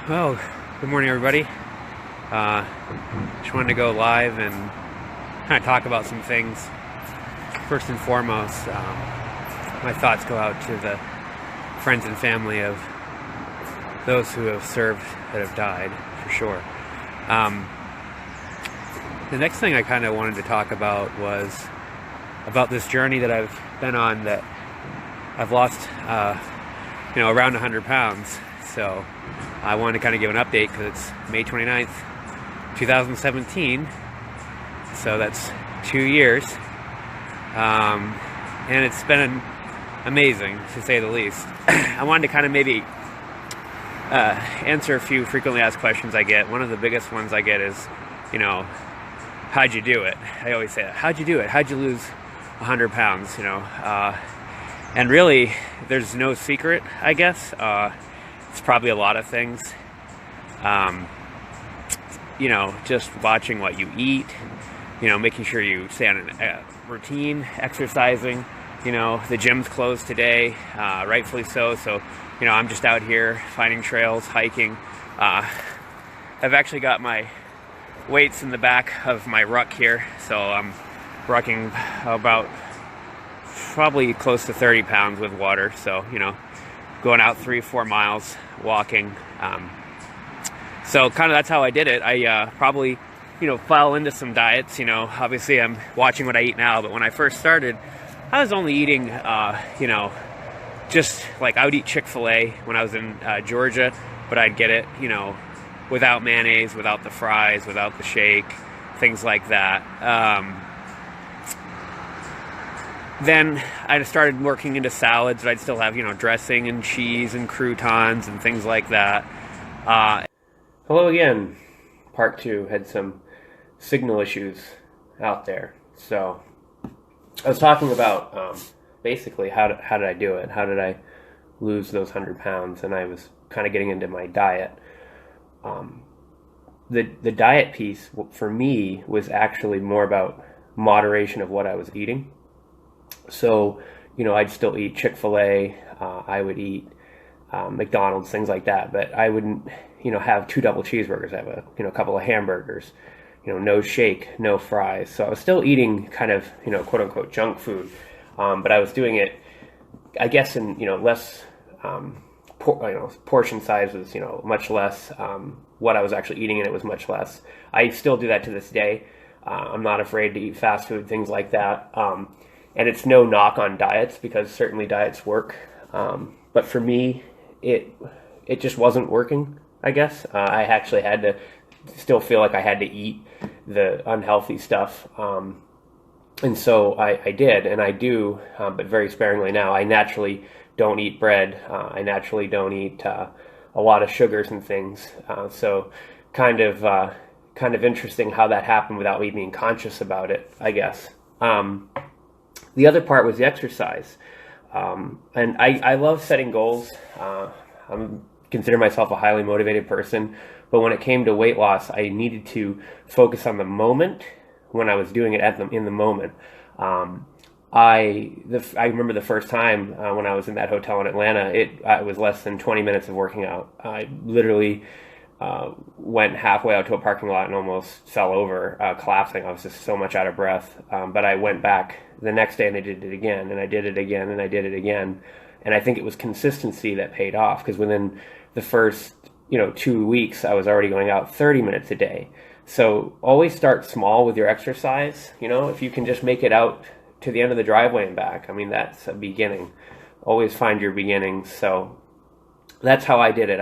Well, good morning, everybody. Just wanted to go live and kind of talk about some things. First and foremost, my thoughts go out to the friends and family of those who have served that have died, for sure. The next thing I kind of wanted to talk about was about this journey that I've been on, that I've lost, around 100 pounds. So I wanted to kind of give an update because it's May 29th, 2017. So that's 2 years. And it's been amazing, to say the least. I wanted to kind of maybe answer a few frequently asked questions I get. One of the biggest ones I get is, how'd you do it? I always say, how'd you do it? How'd you lose 100 pounds? And really, there's no secret, I guess. It's probably a lot of things. Just watching what you eat, making sure you stay on a routine, exercising. The gym's closed today, rightfully so. So, I'm just out here finding trails, hiking. I've actually got my weights in the back of my ruck here. So I'm rucking about probably close to 30 pounds with water. So, going out 3-4 miles, walking. So kind of that's how I did it. I probably, fell into some diets. Obviously I'm watching what I eat now, but when I first started, I was only eating, just like I would eat Chick-fil-A when I was in Georgia, but I'd get it, without mayonnaise, without the fries, without the shake, things like that. Then I started working into salads, but I'd still have, dressing and cheese and croutons and things like that. Hello again. Part 2 had some signal issues out there. So I was talking about basically how did I do it? How did I lose those 100 pounds? And I was kind of getting into my diet. The diet piece for me was actually more about moderation of what I was eating. So, I'd still eat Chick-fil-A, I would eat McDonald's, things like that, but I wouldn't, have 2 double cheeseburgers. I have a couple of hamburgers, no shake, no fries. So I was still eating kind of, quote unquote junk food, but I was doing it, I guess, in, less, portion size was, much less. What I was actually eating in it was much less. I still do that to this day. I'm not afraid to eat fast food, things like that. And it's no knock on diets, because certainly diets work. But for me, it just wasn't working, I guess. I actually had to still feel like I had to eat the unhealthy stuff. And so I did, and I do, but very sparingly now. I naturally don't eat bread. I naturally don't eat a lot of sugars and things. So kind of interesting how that happened without me being conscious about it, I guess. The other part was the exercise. And I love setting goals. I consider myself a highly motivated person, but when it came to weight loss, I needed to focus on the moment when I was doing it in the moment. I remember the first time when I was in that hotel in Atlanta, it was less than 20 minutes of working out. I literally went halfway out to a parking lot and almost fell over, collapsing. I was just so much out of breath. But I went back the next day and I did it again, and I did it again, and I did it again. And I think it was consistency that paid off, because within the first 2 weeks, I was already going out 30 minutes a day. So always start small with your exercise. If you can just make it out to the end of the driveway and back, I mean, that's a beginning. Always find your beginnings. So that's how I did it.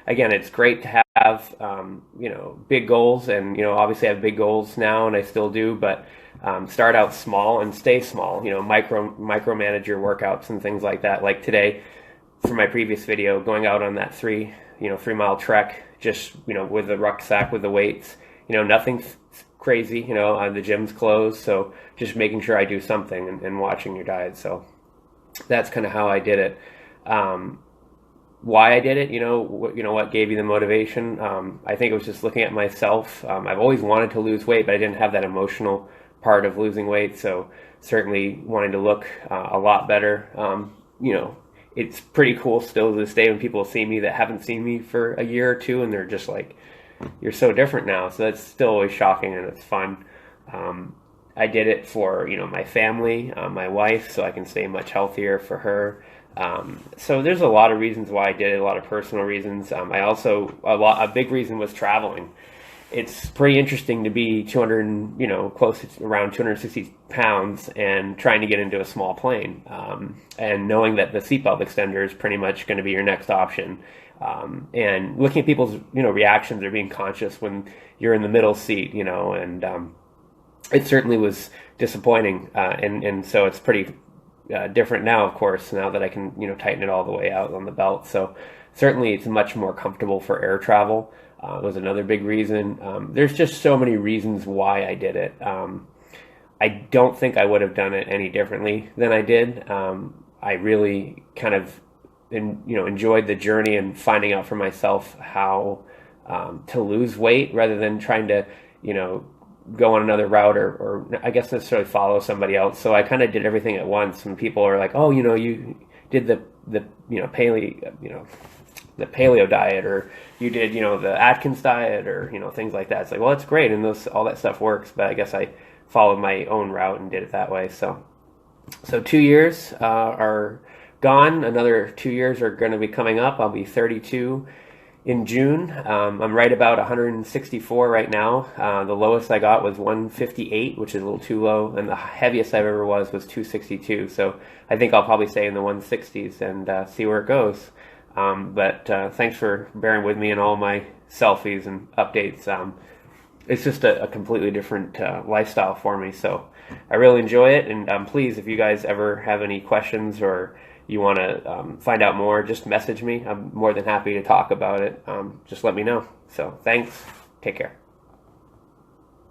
Again, it's great to have, big goals, and, obviously I have big goals now, and I still do, but start out small and stay small, micromanage your workouts and things like that. Like today, for my previous video, going out on that 3-mile trek, just, with the rucksack, with the weights, nothing crazy, the gym's closed. So just making sure I do something and watching your diet. So that's kind of how I did it. Why I did it, what gave you the motivation? I think it was just looking at myself. I've always wanted to lose weight, but I didn't have that emotional part of losing weight. So certainly wanting to look a lot better, it's pretty cool still to this day when people see me that haven't seen me for a year or two, and they're just like, "You're so different now." So that's still always shocking, and it's fun. I did it for my family, my wife, so I can stay much healthier for her. So there's a lot of reasons why I did it, a lot of personal reasons. I also a big reason was traveling. It's pretty interesting to be 200, close to around 260 pounds and trying to get into a small plane, and knowing that the seatbelt extender is pretty much going to be your next option. And looking at people's reactions or being conscious when you're in the middle seat, and it certainly was disappointing, and so it's pretty different now, of course, now that I can tighten it all the way out on the belt. So certainly it's much more comfortable for air travel. Was another big reason. There's just so many reasons why I did it. I don't think I would have done it any differently than I did. I really kind of enjoyed the journey and finding out for myself how to lose weight rather than trying to go on another route or I guess necessarily follow somebody else. So I kind of did everything at once. When people are like, "Oh, you did the the paleo diet, or you did the Atkins diet, or things like that," it's like, well, it's great, and all that stuff works, but I guess I followed my own route and did it that way. So 2 years are gone. Another 2 years are going to be coming up. I'll be 32 in June. I'm right about 164 right now. The lowest I got was 158, which is a little too low, and the heaviest I've ever was 262. So I think I'll probably stay in the 160s and see where it goes. But thanks for bearing with me in all my selfies and updates. It's just a completely different lifestyle for me, so I really enjoy it. And please, if you guys ever have any questions or you want to find out more, just message me. I'm more than happy to talk about it. Just let me know. So thanks. Take care.